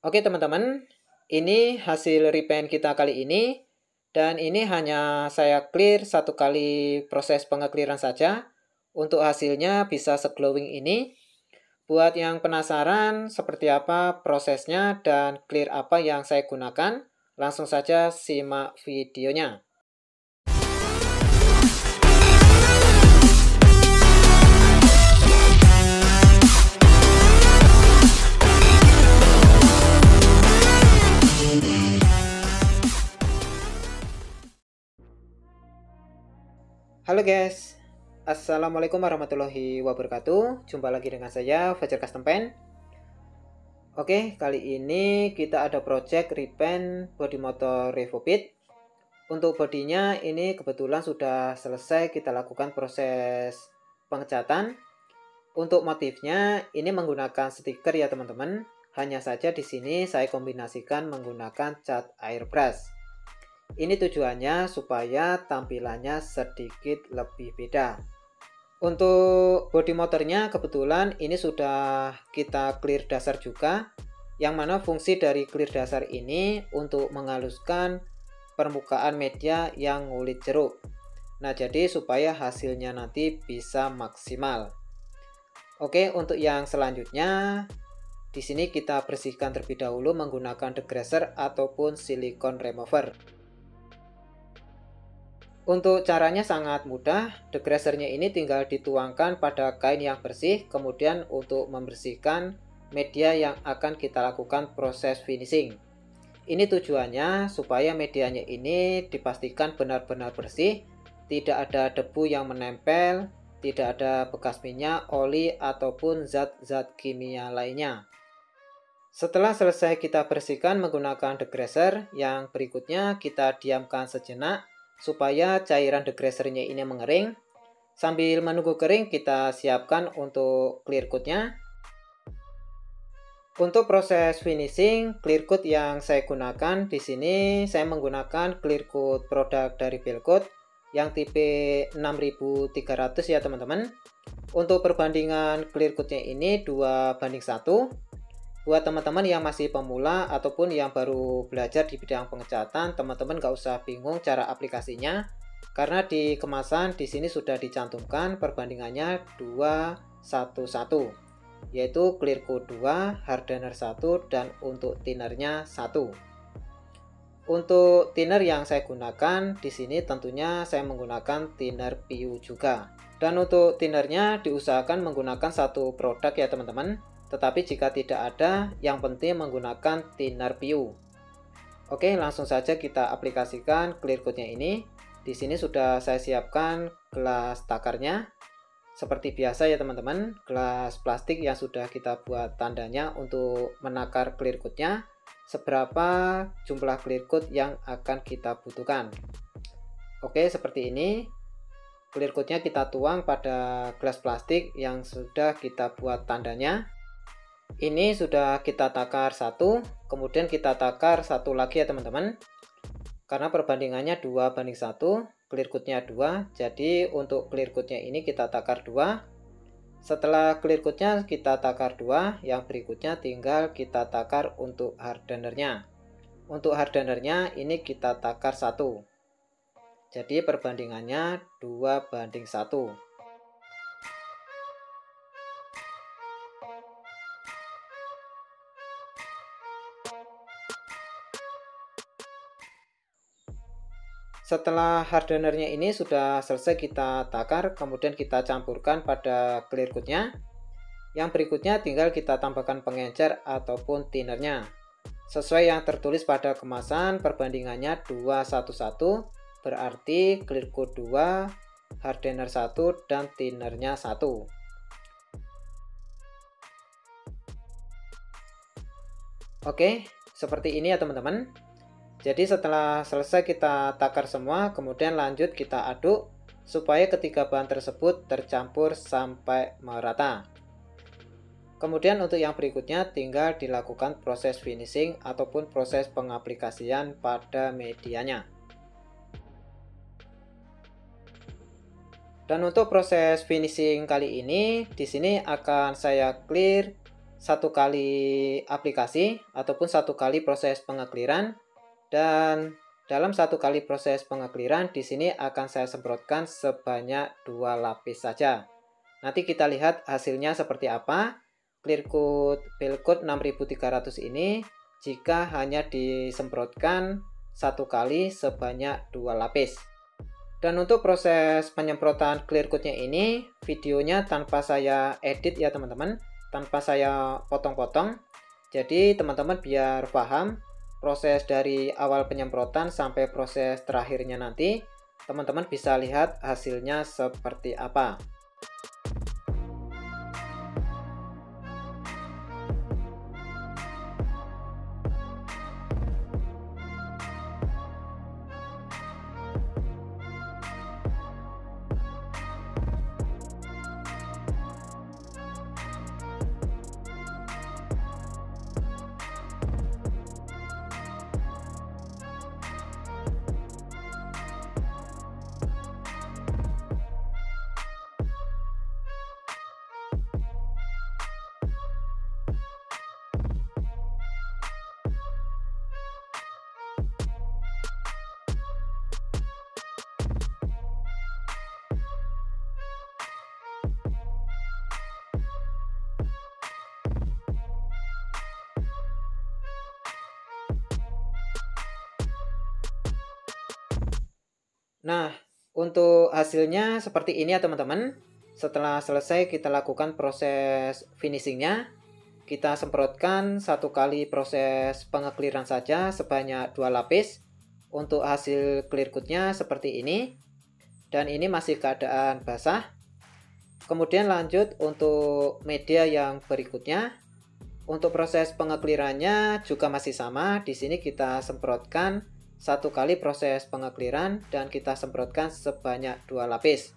Oke teman-teman, ini hasil repaint kita kali ini. Dan ini hanya saya clear satu kali proses pengekliran saja. Untuk hasilnya bisa seglowing ini. Buat yang penasaran seperti apa prosesnya dan clear apa yang saya gunakan, langsung saja simak videonya. Halo guys, Assalamualaikum warahmatullahi wabarakatuh. Jumpa lagi dengan saya Fajar Custom Paint. Oke, kali ini kita ada project repaint body motor RevoPit. Untuk bodinya ini kebetulan sudah selesai kita lakukan proses pengecatan. Untuk motifnya ini menggunakan stiker ya teman-teman. Hanya saja di sini saya kombinasikan menggunakan cat airbrush. Ini tujuannya supaya tampilannya sedikit lebih beda. Untuk bodi motornya kebetulan ini sudah kita clear dasar juga, yang mana fungsi dari clear dasar ini untuk menghaluskan permukaan media yang ngulit jeruk. Nah, jadi supaya hasilnya nanti bisa maksimal. Oke, untuk yang selanjutnya di sini kita bersihkan terlebih dahulu menggunakan degreaser ataupun silicone remover. Untuk caranya sangat mudah, degreasernya ini tinggal dituangkan pada kain yang bersih, kemudian untuk membersihkan media yang akan kita lakukan proses finishing. Ini tujuannya supaya medianya ini dipastikan benar-benar bersih, tidak ada debu yang menempel, tidak ada bekas minyak, oli, ataupun zat-zat kimia lainnya. Setelah selesai kita bersihkan menggunakan degreaser, yang berikutnya kita diamkan sejenak supaya cairan degreasernya ini mengering. Sambil menunggu kering kita siapkan untuk clear coatnya. Untuk proses finishing, clear coat yang saya gunakan di sini saya menggunakan clear coat produk dari Belcoat yang tipe 6300 ya teman-teman. Untuk perbandingan clear coatnya ini 2:1. Buat teman-teman yang masih pemula ataupun yang baru belajar di bidang pengecatan, teman-teman gak usah bingung cara aplikasinya, karena di kemasan di sini sudah dicantumkan perbandingannya 2:1, yaitu clear coat 2, hardener 1, dan untuk thinnernya 1. Untuk thinner yang saya gunakan di sini tentunya saya menggunakan thinner PU juga. Dan untuk thinnernya diusahakan menggunakan satu produk ya teman-teman. Tetapi jika tidak ada, yang penting menggunakan thinner PU. Oke, langsung saja kita aplikasikan clear coatnya ini. Di sini sudah saya siapkan gelas takarnya. Seperti biasa ya teman-teman, gelas plastik yang sudah kita buat tandanya untuk menakar clear coatnya. Seberapa jumlah clear coat yang akan kita butuhkan. Oke, seperti ini. Clear coatnya kita tuang pada gelas plastik yang sudah kita buat tandanya. Ini sudah kita takar satu, kemudian kita takar satu lagi ya teman-teman. Karena perbandingannya 2:1, clear coatnya 2, jadi untuk clear coatnya ini kita takar 2. Setelah clear coatnya kita takar 2, yang berikutnya tinggal kita takar untuk hardenernya. Untuk hardenernya ini kita takar 1. Jadi perbandingannya 2:1. Setelah hardenernya ini sudah selesai kita takar, kemudian kita campurkan pada clear coatnya. Yang berikutnya tinggal kita tambahkan pengencer ataupun thinnernya. Sesuai yang tertulis pada kemasan, perbandingannya 2:1, berarti clear coat 2, hardener 1, dan thinnernya 1. Oke, seperti ini ya teman-teman. Jadi setelah selesai kita takar semua, kemudian lanjut kita aduk supaya ketiga bahan tersebut tercampur sampai merata. Kemudian untuk yang berikutnya tinggal dilakukan proses finishing ataupun proses pengaplikasian pada medianya. Dan untuk proses finishing kali ini di sini akan saya clear satu kali aplikasi ataupun satu kali proses pengekliran, dan dalam satu kali proses pengekliran di sini akan saya semprotkan sebanyak 2 lapis saja. Nanti kita lihat hasilnya seperti apa. Clear Coat Belcoat 6300 ini jika hanya disemprotkan satu kali sebanyak 2 lapis. Dan untuk proses penyemprotan clear coatnya ini, videonya tanpa saya edit ya teman-teman, tanpa saya potong-potong. Jadi teman-teman biar paham proses dari awal penyemprotan sampai proses terakhirnya nanti, teman-teman bisa lihat hasilnya seperti apa. Nah, untuk hasilnya seperti ini ya teman-teman. Setelah selesai kita lakukan proses finishingnya, kita semprotkan satu kali proses pengekliran saja sebanyak 2 lapis. Untuk hasil clear coatnya seperti ini, dan ini masih keadaan basah. Kemudian lanjut untuk media yang berikutnya. Untuk proses pengeklirannya juga masih sama. Di sini kita semprotkan satu kali proses pengekliran dan kita semprotkan sebanyak 2 lapis.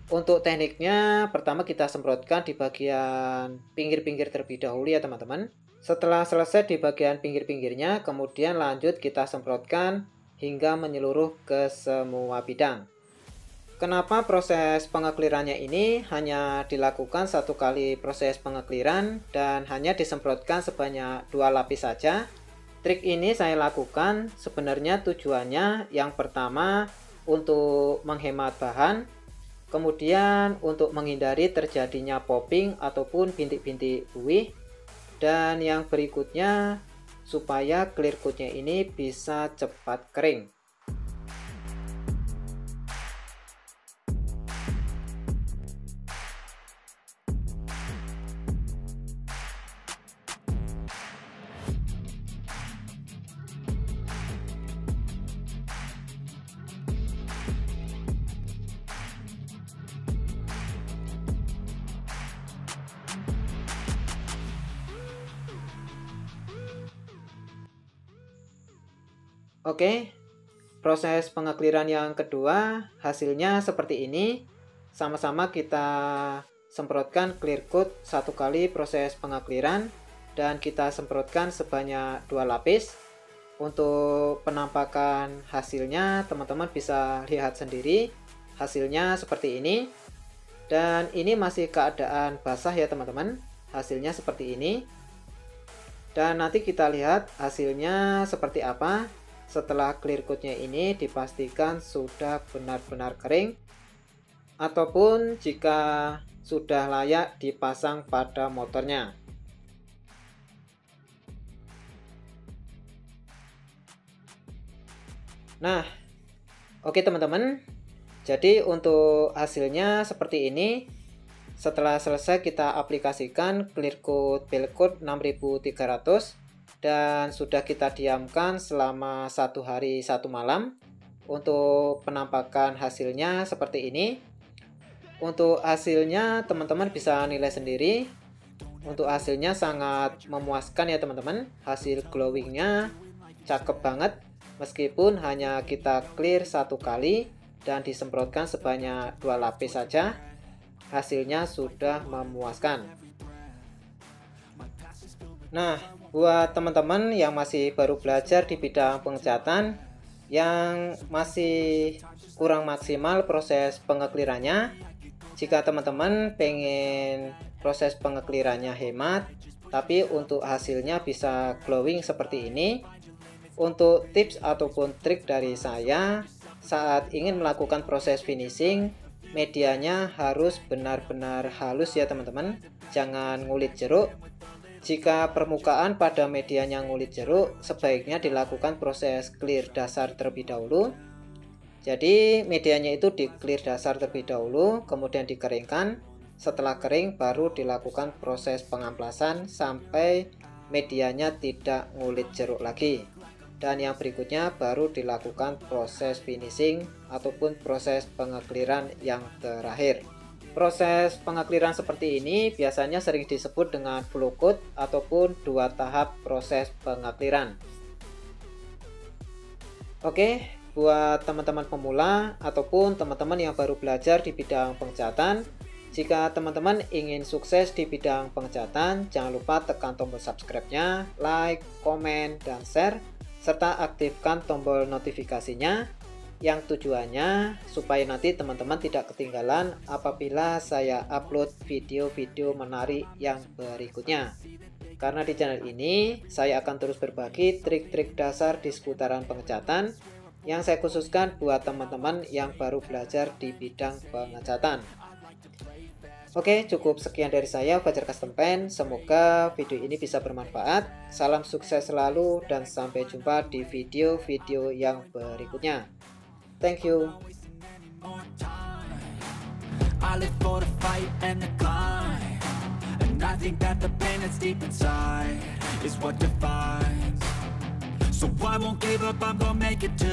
Untuk tekniknya, pertama kita semprotkan di bagian pinggir-pinggir terlebih dahulu ya teman-teman. Setelah selesai di bagian pinggir-pinggirnya, kemudian lanjut kita semprotkan hingga menyeluruh ke semua bidang. Kenapa proses pengeklirannya ini hanya dilakukan satu kali proses pengekliran dan hanya disemprotkan sebanyak 2 lapis saja? Trik ini saya lakukan sebenarnya tujuannya yang pertama untuk menghemat bahan, kemudian untuk menghindari terjadinya popping ataupun bintik-bintik buih, dan yang berikutnya supaya clear coatnya ini bisa cepat kering. Oke, proses pengekliran yang kedua hasilnya seperti ini. Sama-sama kita semprotkan clear coat satu kali proses pengekliran dan kita semprotkan sebanyak 2 lapis. Untuk penampakan hasilnya teman-teman bisa lihat sendiri, hasilnya seperti ini. Dan ini masih keadaan basah ya teman-teman, hasilnya seperti ini. Dan nanti kita lihat hasilnya seperti apa setelah clear coatnya ini dipastikan sudah benar-benar kering, ataupun jika sudah layak dipasang pada motornya. Nah, oke teman-teman, jadi untuk hasilnya seperti ini. Setelah selesai kita aplikasikan clear coat Belcoat 6300 dan sudah kita diamkan selama 1 hari 1 malam. Untuk penampakan hasilnya seperti ini. Untuk hasilnya teman-teman bisa nilai sendiri. Untuk hasilnya sangat memuaskan ya teman-teman. Hasil glowingnya cakep banget, meskipun hanya kita clear satu kali dan disemprotkan sebanyak 2 lapis saja, hasilnya sudah memuaskan. Nah, buat teman-teman yang masih baru belajar di bidang pengecatan, yang masih kurang maksimal proses pengeklirannya, Jika teman-teman pengen proses pengeklirannya hemat, tapi untuk hasilnya bisa glowing seperti ini, untuk tips ataupun trik dari saya saat ingin melakukan proses finishing, medianya harus benar-benar halus ya teman-teman, jangan ngulit jeruk. Jika permukaan pada medianya ngulit jeruk, sebaiknya dilakukan proses clear dasar terlebih dahulu. Jadi medianya itu di clear dasar terlebih dahulu, kemudian dikeringkan. Setelah kering baru dilakukan proses pengamplasan sampai medianya tidak ngulit jeruk lagi. Dan yang berikutnya baru dilakukan proses finishing ataupun proses pengekliran yang terakhir. Proses pengekliran seperti ini biasanya sering disebut dengan flow coat ataupun 2 tahap proses pengekliran. Oke, buat teman-teman pemula ataupun teman-teman yang baru belajar di bidang pengecatan, jika teman-teman ingin sukses di bidang pengecatan, jangan lupa tekan tombol subscribe-nya, like, komen, dan share, serta aktifkan tombol notifikasinya, yang tujuannya supaya nanti teman-teman tidak ketinggalan apabila saya upload video-video menarik yang berikutnya. Karena di channel ini saya akan terus berbagi trik-trik dasar di seputaran pengecatan yang saya khususkan buat teman-teman yang baru belajar di bidang pengecatan. Oke, cukup sekian dari saya, Fajar Custom Paint. Semoga video ini bisa bermanfaat. Salam sukses selalu dan sampai jumpa di video-video yang berikutnya. Thank you. I live for the fight and the climb, and I think that the pain that's deep inside is what defines. So I won't give up, I'm gonna make it to